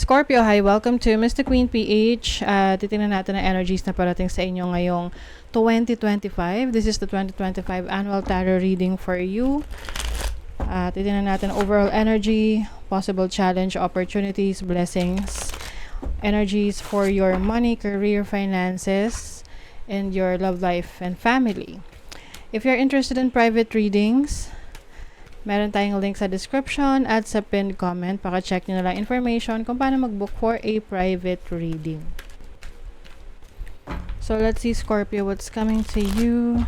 Scorpio, hi, welcome to Mr. Queen PH. Titingnan natin ang energies na parating sa inyo ngayong 2025. This is the 2025 annual tarot reading for you. Titingnan natin overall energy, possible challenge, opportunities, blessings, energies for your money, career, finances, and your love life and family. If you're interested in private readings, meron tayong link sa description at sa pinned comment. Paka-check nyo na lang information kung paano mag-book for a private reading. So, let's see, Scorpio, what's coming to you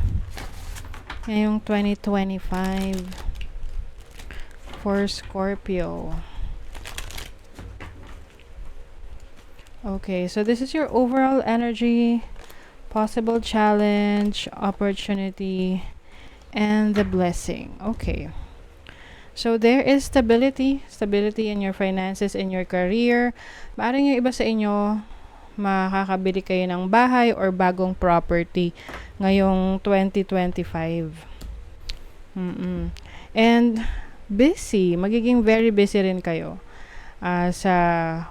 ngayong 2025 for Scorpio. Okay, so this is your overall energy, possible challenge, opportunity, and the blessing. Okay. So, there is stability in your finances, in your career. Maaaring yung iba sa inyo, makakabili kayo ng bahay or bagong property ngayong 2025. And busy, magiging very busy rin kayo sa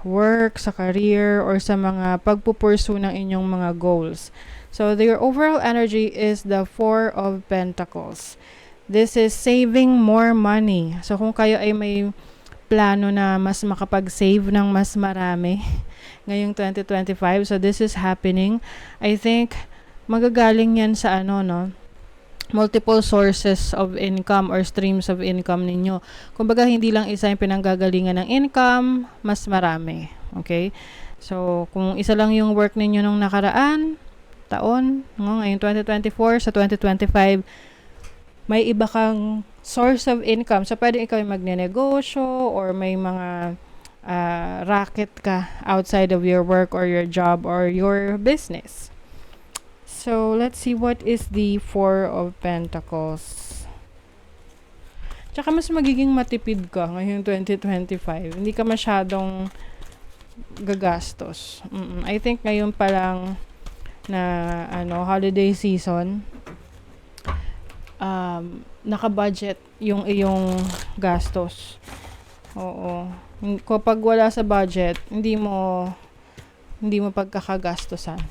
work, sa career, or sa mga pagpupursu ng inyong mga goals. So, your overall energy is the Four of Pentacles. This is saving more money. So, kung kayo ay may plano na mas makapag-save ng mas marami ngayong 2025, so this is happening. I think, magagaling yan sa multiple sources of income or streams of income ninyo. Kumbaga, hindi lang isa yung pinanggagalingan ng income, mas marami. Okay? So, kung isa lang yung work ninyo nung nakaraan, taon, ngayong 2024, sa 2025, may iba kang source of income. So, pwede ikaw yung magne-negosyo or may mga racket ka outside of your work or your job or your business. So, let's see what is the Four of Pentacles. Tsaka mas magiging matipid ka ngayong 2025. Hindi ka masyadong gagastos. I think ngayon pa lang na holiday season, naka-budget yung iyong gastos. Oo. Kapag wala sa budget, hindi mo pagkakagastosan.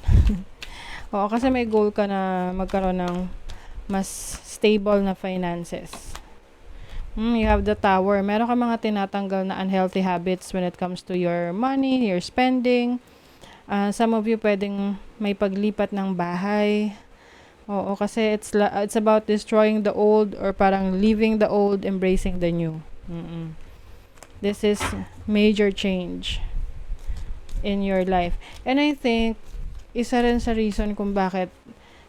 Oo, kasi may goal ka na magkaroon ng mas stable na finances. You have the Tower. Meron ka mga tinatanggal na unhealthy habits when it comes to your money, your spending. Some of you pwedeng may paglipat ng bahay. Oo, kasi it's about destroying the old or parang leaving the old, embracing the new. This is major change in your life. And I think, isa rin sa reason kung bakit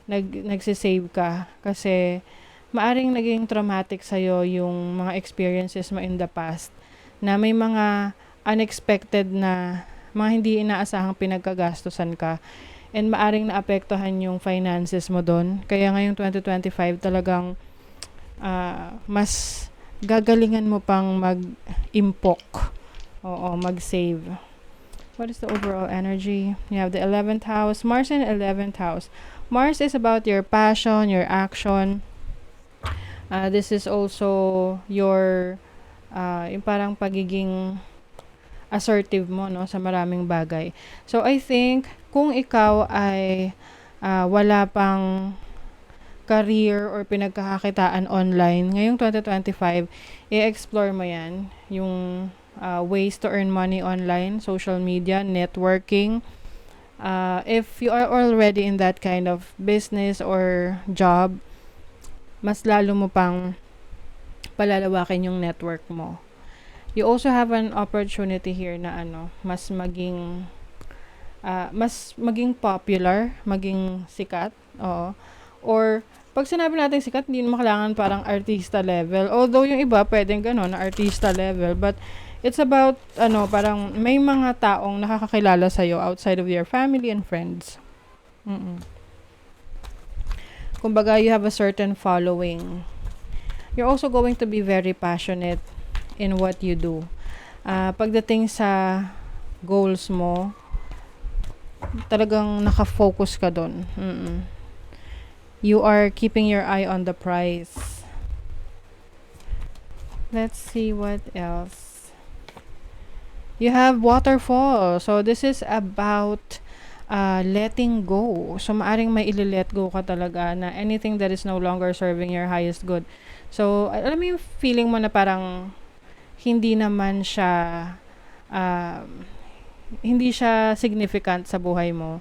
nagsisave ka. Kasi, maaring naging traumatic sa'yo yung mga experiences mo in the past. Na may mga unexpected na mga hindi inaasahang pinagkagastusan ka. And maaring naapektuhan yung finances mo doon. Kaya ngayong 2025 talagang mas gagalingan mo pang mag-impok. Oo, mag-save. What is the overall energy? You have the 11th house. Mars in 11th house. Mars is about your passion, your action. This is also your yung parang pagiging assertive mo sa maraming bagay. So, I think, kung ikaw ay wala pang career or pinagkakakitaan online, ngayong 2025, i-explore mo yan, yung ways to earn money online, social media, networking. If you are already in that kind of business or job, mas lalo mo pang palalawakin yung network mo. You also have an opportunity here na mas maging popular, maging sikat. Oo. Or, pag sinabi natin sikat, hindi naman kailangan parang artista level. Although yung iba, pwedeng gano'n, na artista level. But, it's about, parang may mga taong nakakakilala sa'yo outside of your family and friends. Kumbaga, you have a certain following. You're also going to be very passionate in what you do. Pagdating sa goals mo, talagang naka-focus ka doon. You are keeping your eye on the prize. Let's see what else. You have waterfall. So, this is about letting go. So, maaring may ili-let go ka talaga na anything that is no longer serving your highest good. So, alam mo yung feeling mo na parang hindi naman siya um, hindi siya significant sa buhay mo.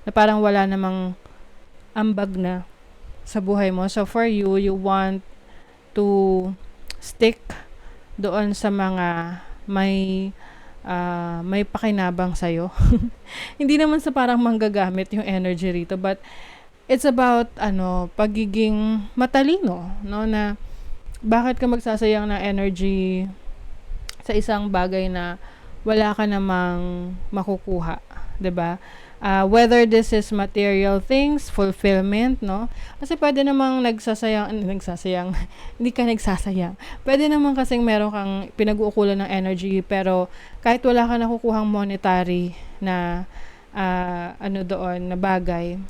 Na parang wala namang ambag na sa buhay mo. So, for you, you want to stick doon sa mga may pakinabang sa'yo. Hindi naman sa parang manggagamit yung energy rito, but it's about pagiging matalino, no, na bakit ka magsasayang ng energy sa isang bagay na wala ka namang makukuha, 'di ba? Whether this is material things, fulfillment, no? Kasi pwede namang nagsasayang, hindi ka nagsasayang. Pwede naman kasing meron kang pinag-uukulan ng energy, pero kahit wala ka nakukuhang monetary na doon na bagay,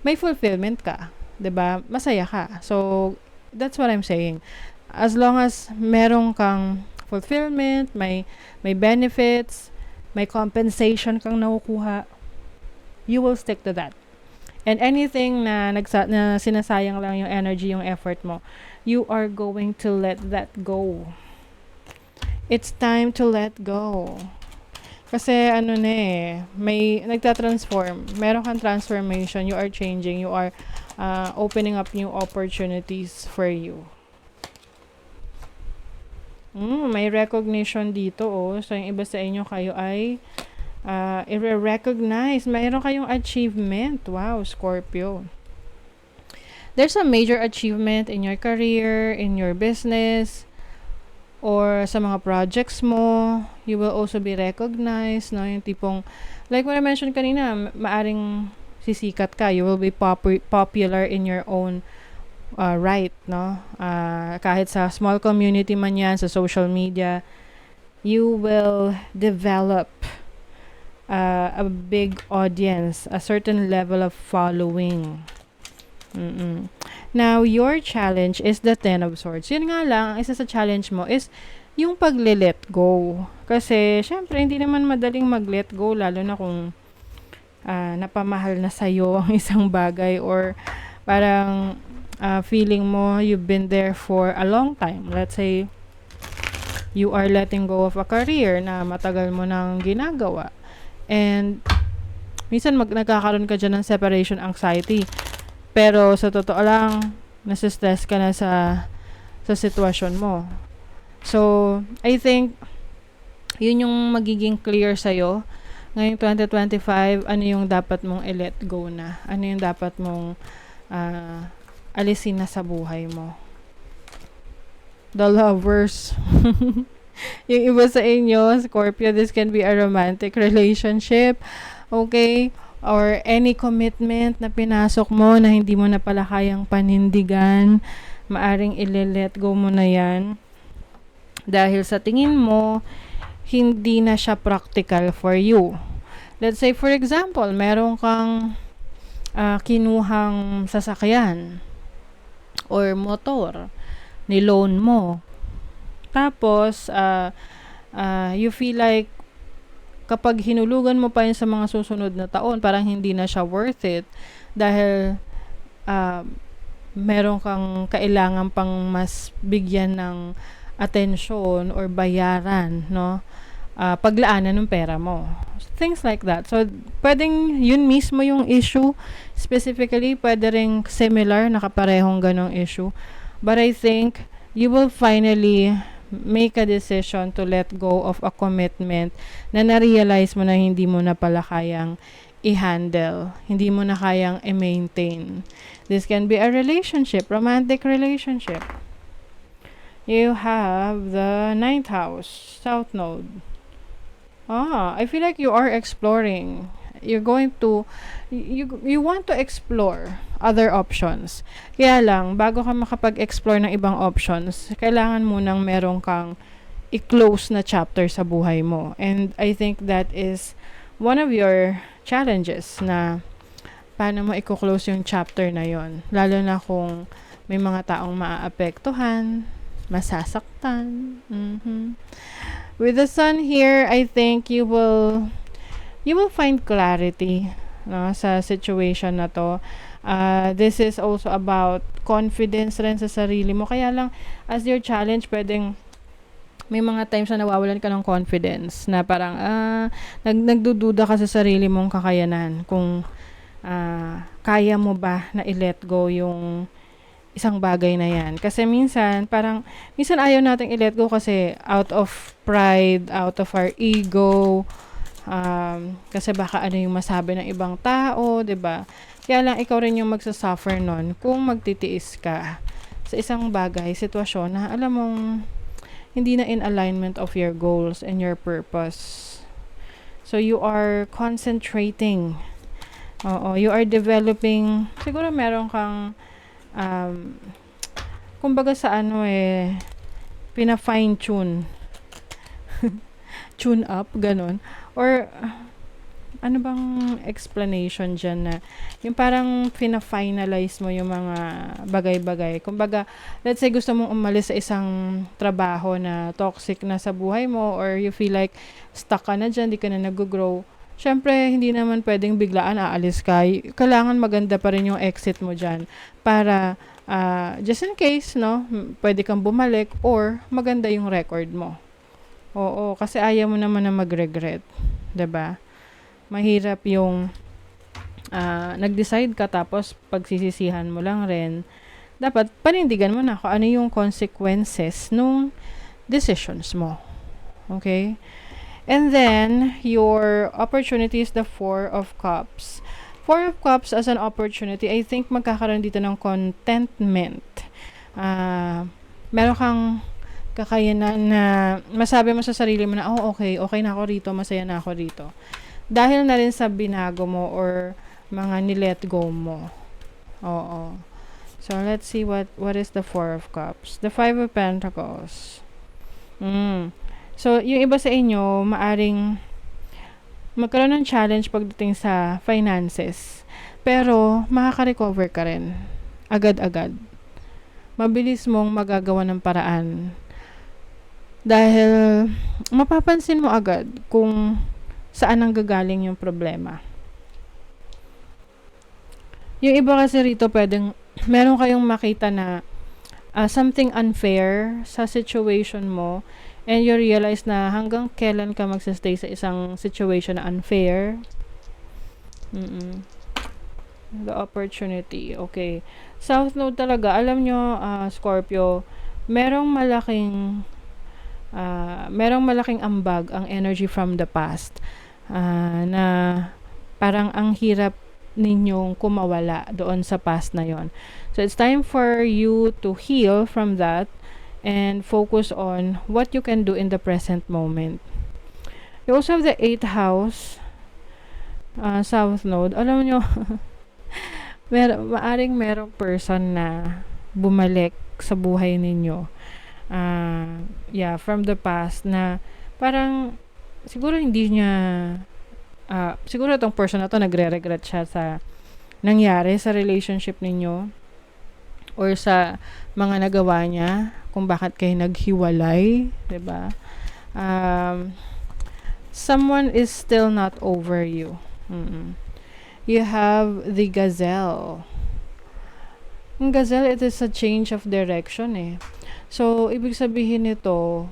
may fulfillment ka, 'di ba? Masaya ka. So that's what I'm saying. As long as meron kang fulfillment, may benefits, may compensation kang nakukuha, you will stick to that. And anything na sinasayang lang yung energy, yung effort mo, you are going to let that go. It's time to let go. Kasi may nagtatransform. Meron kang transformation. You are changing. You are opening up new opportunities for you. May recognition dito, So, yung iba sa inyo, kayo ay i-recognize. Mayroon kayong achievement. Wow, Scorpio. There's a major achievement in your career, in your business, or sa mga projects mo. You will also be recognized, no? Yung tipong, like what I mentioned kanina, maaring sisikat ka. You will be popular in your own right, no? Kahit sa small community man yan, sa social media, you will develop a big audience, a certain level of following. Now, your challenge is the Ten of Swords. Yun nga lang, isa sa challenge mo is yung pag-let go. Kasi, syempre, hindi naman madaling mag-let go, lalo na kung napamahal na sa'yo ang isang bagay, or parang feeling mo you've been there for a long time. Let's say, you are letting go of a career na matagal mo nang ginagawa. And minsan nagkakaroon ka dyan ng separation anxiety. Pero sa totoo lang, nasistress ka na sa sitwasyon mo. So, I think, yun yung magiging clear sa'yo. Ngayong 2025, ano yung dapat mong i-let go na? Ano yung dapat mong alisin na sa buhay mo? The Lovers. Yung iba sa inyo, Scorpio, this can be a romantic relationship, okay? Or any commitment na pinasok mo na hindi mo na pala kayang panindigan, maaring i-let go mo na yan. Dahil sa tingin mo, hindi na siya practical for you. Let's say, for example, meron kang kinuhang sasakyan or motor, ni-loan mo. Tapos, you feel like kapag hinulugan mo pa yun sa mga susunod na taon, parang hindi na siya worth it dahil meron kang kailangan pang mas bigyan ng atensyon or bayaran, no? Paglaanan ng pera mo. Things like that. So, pwedeng yun mismo yung issue. Specifically, pwede ring similar, nakaparehong ganong issue. But I think you will finally make a decision to let go of a commitment na na-realize mo na hindi mo na pala kayang i-handle, hindi mo na kayang i-maintain. This can be a relationship, romantic relationship. You have the 9th house, South Node. I feel like you are exploring. You're going to, you want to explore other options. Kaya lang, bago ka makapag-explore ng ibang options, kailangan munang meron kang i-close na chapter sa buhay mo. And I think that is one of your challenges na paano mo i-close yung chapter na yon. Lalo na kung may mga taong maaapektuhan, masasaktan. With the sun here, I think you will find clarity, no, sa situation na to. This is also about confidence rin sa sarili mo. Kaya lang, as your challenge, pwedeng may mga times na nawawalan ka ng confidence na parang nagdududa ka sa sarili mong kakayanan kung kaya mo ba na i-let go yung isang bagay na yan. Kasi minsan ayaw nating i-let go kasi out of pride, out of our ego, kasi baka ano yung masabi ng ibang tao, 'di ba? Kaya lang ikaw rin yung magsasuffer nun kung magtitiis ka sa isang bagay, sitwasyon na alam mong hindi na in alignment of your goals and your purpose. So you are concentrating. Oo, you are developing. Siguro meron kang kumbaga sa pina-fine tune. Tune up, ganun. Or ano bang explanation dyan na yung parang fina-finalize mo yung mga bagay-bagay. Kumbaga, let's say gusto mong umalis sa isang trabaho na toxic na sa buhay mo or you feel like stuck ka na dyan, di ka na nag-grow. Siyempre, hindi naman pwedeng biglaan aalis ka. Kailangan maganda pa rin yung exit mo dyan para just in case, no, pwede kang bumalik or maganda yung record mo. Oo, kasi ayaw mo naman na mag-regret. 'Di ba? Mahirap yung nag-decide ka tapos pagsisisihan mo lang rin. Dapat panindigan mo na kung ano yung consequences nung decisions mo. Okay? And then, your opportunity is the Four of Cups. Four of Cups as an opportunity, I think magkakaroon dito ng contentment. Meron kang kakayanan na masabi mo sa sarili mo na, okay na ako rito, masaya na ako rito. Dahil na rin sa binago mo or mga nilet go mo. Oo. So, let's see what is the Four of Cups. The Five of Pentacles. So, yung iba sa inyo, maaring magkaroon ng challenge pagdating sa finances. Pero, makaka-recover ka rin. Agad-agad. Mabilis mong magagawa ng paraan. Dahil, mapapansin mo agad kung saan ang gagaling yung problema. Yung iba kasi rito, meron kayong makita na something unfair sa situation mo. And you realize na hanggang kailan ka magsastay sa isang situation na unfair. The opportunity. Okay. South Node talaga. Alam nyo, Scorpio, merong malaking ambag ang energy from the past. Na parang ang hirap ninyong kumawala doon sa past na yon. So, it's time for you to heal from that and focus on what you can do in the present moment. You also have the 8th house, South Node. Alam nyo, maaring merong person na bumalik sa buhay ninyo. From the past na parang siguro hindi niya siguro itong person na to nagre-regret siya sa nangyari sa relationship ninyo or sa mga nagawa niya kung bakit kayo naghiwalay, 'di ba? Someone is still not over you. You have the Gazelle. Ang Gazelle, it is a change of direction So, ibig sabihin nito,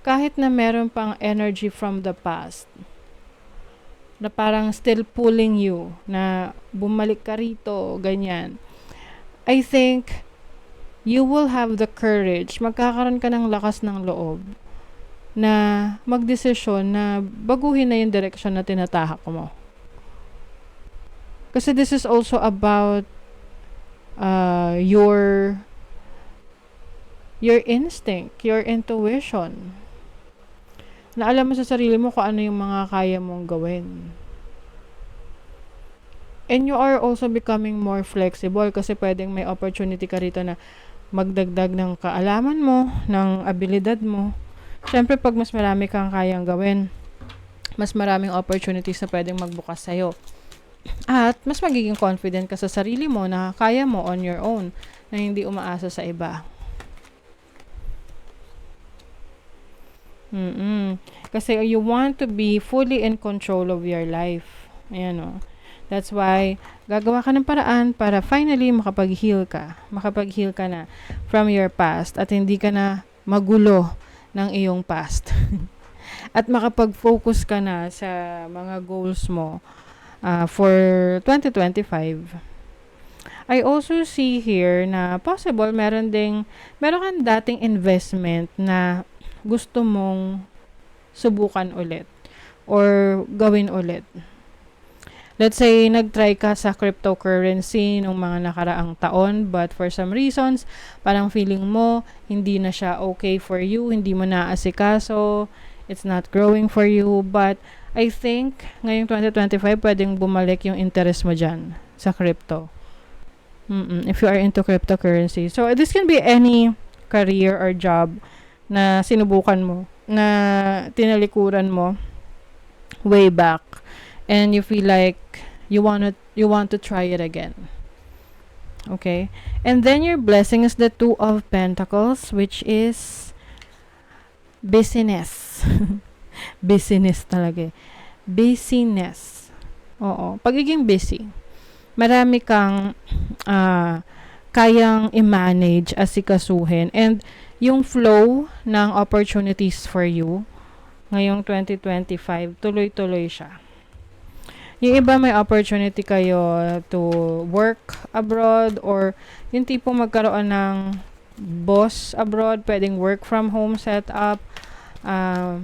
kahit na meron pang energy from the past, na parang still pulling you, na bumalik ka rito, ganyan. I think, you will have the courage, magkakaroon ka ng lakas ng loob, na magdesisyon na baguhin na yung direction na tinatahak mo. Kasi this is also about your instinct, your intuition. Na alam mo sa sarili mo kung ano yung mga kaya mong gawin. And you are also becoming more flexible kasi pwedeng may opportunity ka rito na magdagdag ng kaalaman mo, ng abilidad mo. Siyempre, pag mas marami kang kayang gawin, mas maraming opportunities na pwedeng magbukas sa'yo. At mas magiging confident ka sa sarili mo na kaya mo on your own, na hindi umaasa sa iba. Mm. Kasi you want to be fully in control of your life. Ayan o. That's why, gagawa ka ng paraan para finally makapag-heal ka. Makapag-heal ka na from your past at hindi ka na magulo ng iyong past. At makapag-focus ka na sa mga goals mo for 2025. I also see here na possible meron kang dating investment na gusto mong subukan ulit or gawin ulit. Let's say, nag-try ka sa cryptocurrency nung mga nakaraang taon, but for some reasons, parang feeling mo, hindi na siya okay for you, hindi mo naasikaso, it's not growing for you, but I think, ngayong 2025, pwedeng bumalik yung interest mo dyan sa crypto. If you are into cryptocurrency. So, this can be any career or job na sinubukan mo, na tinalikuran mo way back, and you feel like you want to try it again. Okay? And then your blessing is the Two of Pentacles, which is busyness. Busyness talaga. Busyness. Oo. Pagiging busy. Marami kang kayang i-manage, asikasuhin, and yung flow ng opportunities for you ngayong 2025, tuloy-tuloy siya. Yung iba may opportunity kayo to work abroad or yung tipong magkaroon ng boss abroad, pwedeng work from home setup, na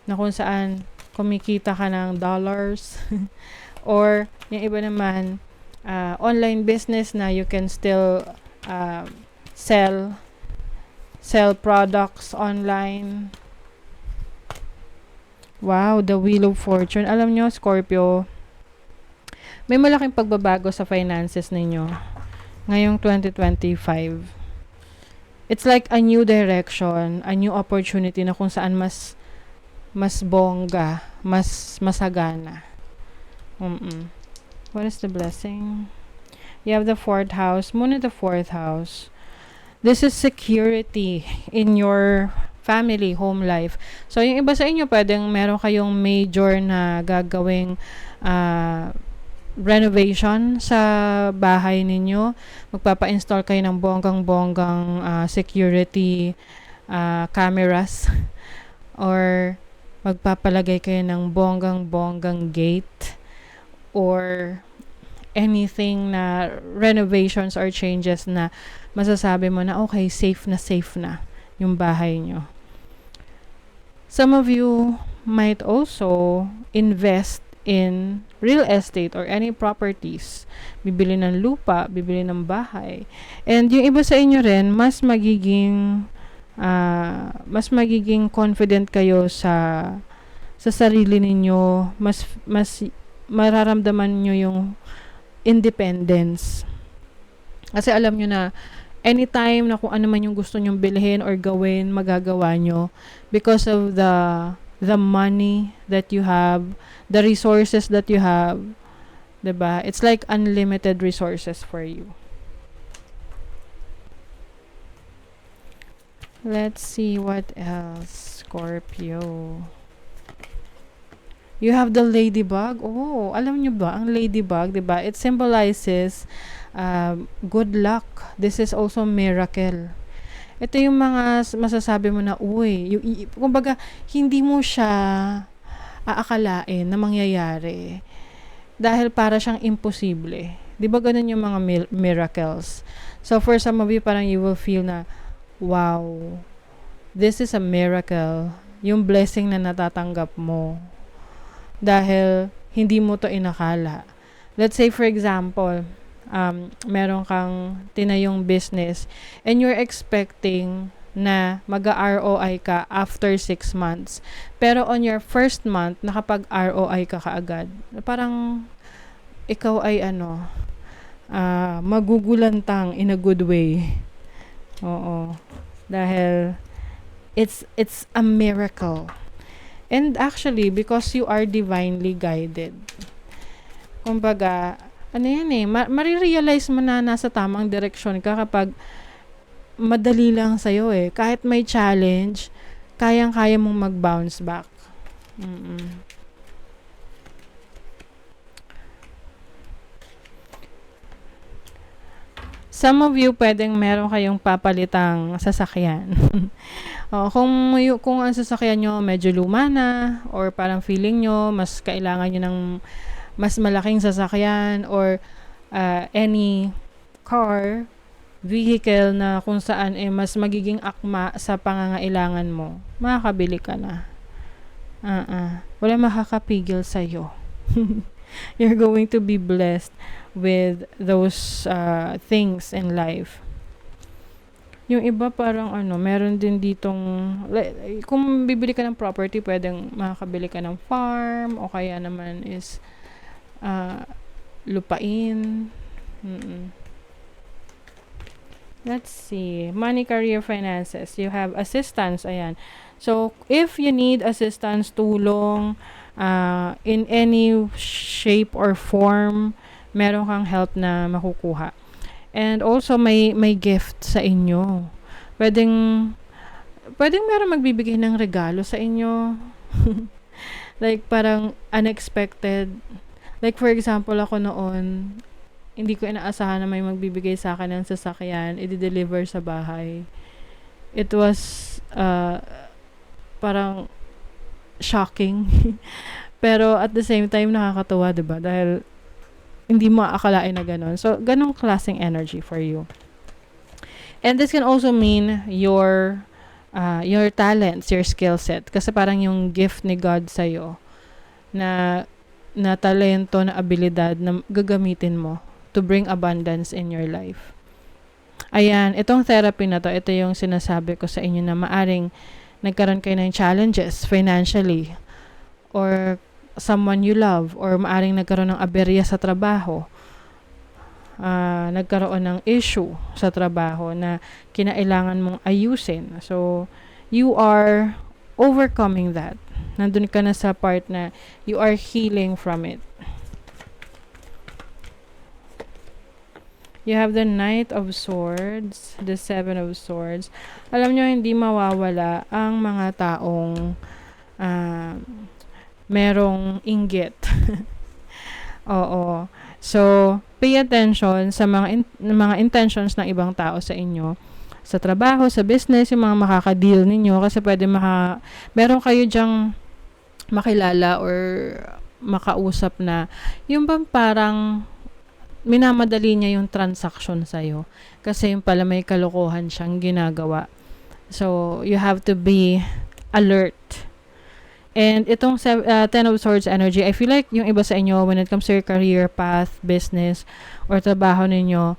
kung saan kumikita ka ng dollars. Or yung iba naman, online business na you can still sell products online. Wow, the Wheel of Fortune. Alam nyo, Scorpio, may malaking pagbabago sa finances ninyo ngayong 2025. It's like a new direction, a new opportunity na kung saan mas bongga, mas masagana. What is the blessing? You have the 4th house, Moon in the 4th house. This is security in your family, home life. So, yung iba sa inyo, pwedeng meron kayong major na gagawing renovation sa bahay ninyo. Magpapa-install kayo ng bonggang-bonggang security cameras or magpapalagay kayo ng bonggang-bonggang gate or anything na renovations or changes na masasabi mo na okay, safe na yung bahay nyo. Some of you might also invest in real estate or any properties. Bibili ng lupa, bibili ng bahay. And yung iba sa inyo rin, mas magiging confident kayo sa sarili ninyo, mas mararamdaman nyo yung independence. Kasi alam nyo na anytime na kung ano man yung gusto nyong bilhin or gawin, magagawa nyo because of the money that you have, the resources that you have, diba? It's like unlimited resources for you. Let's see what else, Scorpio. You have the ladybug. Oh, alam nyo ba, ang ladybug, diba? It symbolizes good luck. This is also miracle. Ito yung mga masasabi mo na, kumbaga, hindi mo siya aakalain na mangyayari. Dahil para siyang imposible. Di ba ganun yung mga miracles? So, for some of you, parang you will feel na, wow, this is a miracle. Yung blessing na natatanggap mo. Dahil, hindi mo to inakala. Let's say, for example, meron kang tinayong business and you're expecting na mag-ROI ka after 6 months. Pero on your first month, nakapag-ROI ka kaagad. Parang ikaw ay magugulantang in a good way. Oo. Dahil it's a miracle. And actually, because you are divinely guided. Kumbaga, marirealize mo na nasa tamang direksyon ka kapag madali lang sa'yo eh. Kahit may challenge, kayang-kaya mong mag-bounce back. Mm-mm. Some of you, pwedeng meron kayong papalitang sasakyan. Kung ang sasakyan nyo medyo luma na, or parang feeling nyo, mas kailangan nyo ng mas malaking sasakyan, or any car, vehicle na kung saan mas magiging akma sa pangangailangan mo, makakabili ka na. Wala makakapigil sa'yo. You're going to be blessed with those things in life. Yung iba parang meron din ditong, kung bibili ka ng property, pwedeng makakabili ka ng farm, o kaya naman is lupain. Let's see. Money, career, finances. You have assistance. Ayan. So, if you need assistance, tulong, in any shape or form, meron kang help na makukuha. And also, may gift sa inyo. Pwedeng meron magbibigay ng regalo sa inyo. Like, parang unexpected. Like, for example, ako noon, hindi ko inaasahan na may magbibigay sa akin ng sasakyan, i-deliver sa bahay. It was, parang, shocking. Pero, at the same time, nakakatuwa, diba? Dahil, hindi mo aakalain na ganun. So, ganong klaseng energy for you. And this can also mean your talents, your skill set. Kasi parang yung gift ni God sa'yo na talento, na abilidad na gagamitin mo to bring abundance in your life. Ayan, itong therapy na to, ito yung sinasabi ko sa inyo na maaring nagkaroon kayo ng challenges financially, or someone you love, or maaring nagkaroon ng aberya sa trabaho, nagkaroon ng issue sa trabaho na kinailangan mong ayusin. So, you are overcoming that. Nandun ka na sa part na you are healing from it. You have the Knight of Swords, the Seven of Swords. Alam nyo, hindi mawawala ang mga taong merong inggit. Oo. So, pay attention sa mga intentions ng ibang tao sa inyo. Sa trabaho, sa business, yung mga makaka-deal ninyo. Kasi pwede meron kayo dyang makilala or makausap na yung bang parang minamadali niya yung transaction sa'yo. Kasi yung pala may kalokohan siyang ginagawa. So, you have to be alert. And itong Ten of Swords energy, I feel like yung iba sa inyo, when it comes to your career path, business, or trabaho ninyo,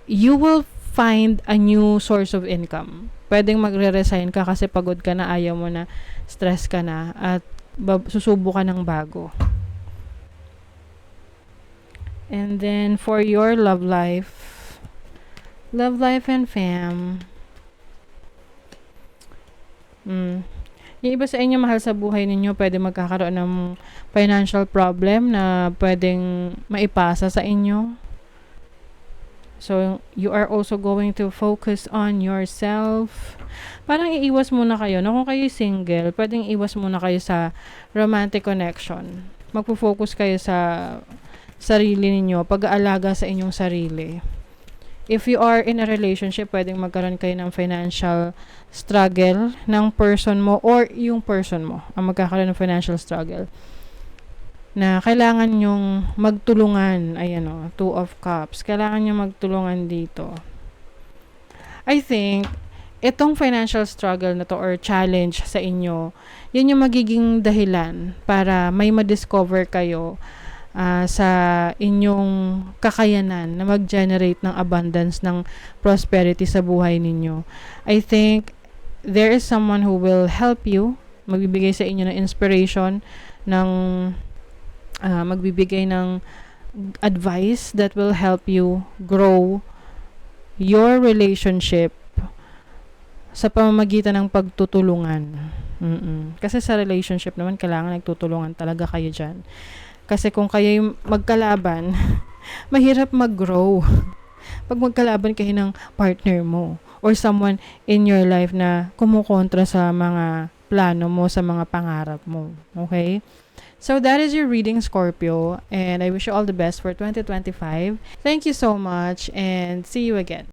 you will find a new source of income. Pwedeng magre-resign ka kasi pagod ka na, ayaw mo na, stress ka na, at susubo ka ng bago. And then, for your love life and fam, yung iba sa inyo, mahal sa buhay ninyo, pwede magkakaroon ng financial problem na pwedeng maipasa sa inyo. So, you are also going to focus on yourself. Parang iiwas muna kayo. No? Kung kayo single, pwedeng iiwas muna kayo sa romantic connection. Magpo-focus kayo sa sarili ninyo, pag-aalaga sa inyong sarili. If you are in a relationship, pwedeng magkaroon kayo ng financial struggle ng person mo, or yung person mo ang magkakaroon ng financial struggle na kailangan nyong magtulungan. Ayan o, Two of Cups. Kailangan nyong magtulungan dito. I think, itong financial struggle na to or challenge sa inyo, yun yung magiging dahilan para may ma-discover kayo sa inyong kakayanan na mag-generate ng abundance, ng prosperity sa buhay ninyo. I think there is someone who will help you, magbibigay sa inyo ng inspiration, magbibigay ng advice that will help you grow your relationship sa pamamagitan ng pagtutulungan. Kasi sa relationship naman, kailangan nagtutulungan talaga kayo dyan. Kasi kung kayo yung magkalaban, mahirap mag-grow. Pag magkalaban kayo ng partner mo or someone in your life na kumukontra sa mga plano mo, sa mga pangarap mo. Okay? So that is your reading, Scorpio, and I wish you all the best for 2025. Thank you so much and see you again.